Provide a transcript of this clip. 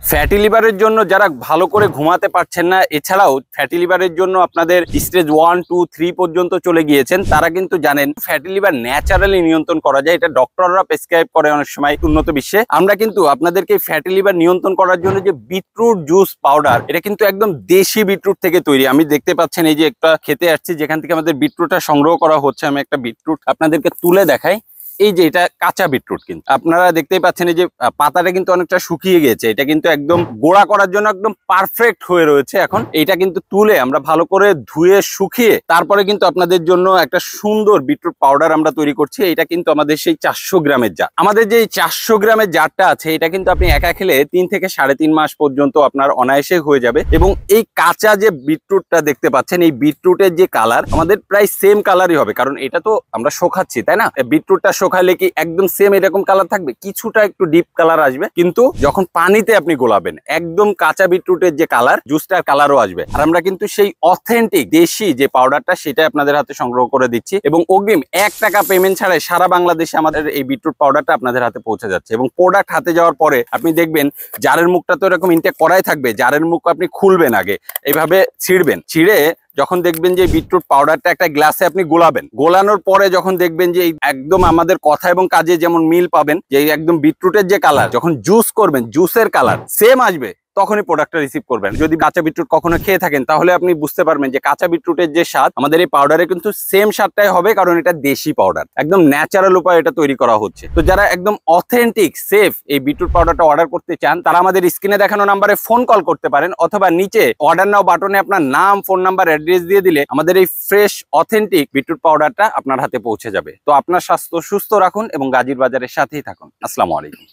Fatty লিভারের জন্য যারা ভালো করে ঘুমাতে পারছেন না, এছাড়াও ফ্যাটি লিভারের জন্য আপনাদের স্টেজ 1, 2, 3 পর্যন্ত চলে গিয়েছেন, তারা কিন্তু জানেন ফ্যাটি লিভার ন্যাচারালি নিয়ন্ত্রণ করা যায়। এটা ডক্টররা প্রেসক্রাইব করে অনেক সময় উন্নত বিশ্বে। আমরা কিন্তু আপনাদেরকে ফ্যাটি লিভার নিয়ন্ত্রণ করার জন্য যে বিটরুট জুস পাউডার, এটা কিন্তু একদম দেশি বিটরুট থেকে তৈরি। আমি দেখতে পাচ্ছেন এই যে একটা খেতে আসছি যেখান থেকে আমাদের বিটরুটটা সংগ্রহ করা হচ্ছে। আমি একটা বিটরুট আপনাদেরকে তুলে দেখাই। এই যে এটা কাঁচা বিটরুট, কিন্তু আপনারা দেখতেই পাচ্ছেন এই যে পাতাটা কিন্তু অনেকটা শুকিয়ে গেছে। এটা কিন্তু একদম গোড়া করার জন্য একদম পারফেক্ট হয়ে রয়েছে। এখন এইটা কিন্তু তুলে আমরা ভালো করে ধুয়ে শুকিয়ে তারপরে কিন্তু আপনাদের জন্য একটা সুন্দর বিটরুট পাউডার আমরা তৈরি করছি। এটা কিন্তু আমাদের সেই 400 গ্রামের জার। আমাদের যে 400 গ্রামের জারটা আছে, এটা কিন্তু আপনি একা খেলে 3 থেকে 3.5 মাস পর্যন্ত আপনার অনায়াসে হয়ে যাবে। এবং এই কাঁচা যে বিটরুটটা দেখতে পাচ্ছেন, এই বিটরুটের যে কালার আমাদের প্রায় সেম কালারই হবে, কারণ এটা তো আমরা শোকাচ্ছি, তাই না? বিটরুটটা শোকালে কি একদম সেম এরকম কালার থাকবে? কিছুটা একটু ডিপ কালার আসবে, কিন্তু যখন পানিতে আপনি গোলাবেন একদম কাঁচা বিটরুটের যে কালার, জুসটার কালারও আসবে। আর আমরা কিন্তু সেই অথেন্টিক দেশি যে পাউডারটা, সেটা আপনাদের হাতে সংগ্রহ করে দিচ্ছি এবং অগ্রিম 1 টাকা পেমেন্ট ছাড়াই সারা বাংলাদেশে আমাদের এই বিটরুট পাউডারটা আপনাদের হাতে পৌঁছে যাচ্ছে। এবং প্রোডাক্ট হাতে যাওয়ার পরে আপনি দেখবেন জারের মুখটা তো এরকম ইনটেক করাই থাকবে। জারের মুখ আপনি খুলবেন, আগে এইভাবে ছিঁড়বেন, ছিঁড়ে যখন দেখবেন যে বিটরুট পাউডারটা একটা গ্লাসে আপনি গোলাবেন, গোলানোর পরে যখন দেখবেন যে একদম আমাদের কথা এবং কাজে যেমন মিল পাবেন, যে একদম বিটরুটের যে কালার, যখন জুস করবেন জুসের কালার সেম আসবে, তখনই প্রোডাক্টটা রিসিভ করবেন। যদি কাঁচা বিটরুট কখনো খেয়ে থাকেন, তাহলে আপনি বুঝতে পারবেন যে কাঁচা বিটরুটের যে স্বাদ, আমাদের এই পাউডারে কিন্তু সেম স্বাদটাই হবে, কারণ এটা দেশি পাউডার, একদম ন্যাচারাল উপায়ে এটা তৈরি করা হচ্ছে। তো যারা একদম অথেন্টিক সেফ এই বিটরুট পাউডারটা অর্ডার করতে চান, তারা আমাদের স্ক্রিনে দেখানো নাম্বারে ফোন কল করতে পারেন, অথবা নিচে অর্ডার নাও বাটনে আপনার নাম, ফোন নাম্বার, অ্যাড্রেস দিয়ে দিলে আমাদের এই ফ্রেশ অথেন্টিক বিটরুট পাউডারটা আপনার হাতে পৌঁছে যাবে। তো আপনার স্বাস্থ্য সুস্থ রাখুন এবং গাজীর বাজারের সাথেই থাকুন। আসসালামু আলাইকুম।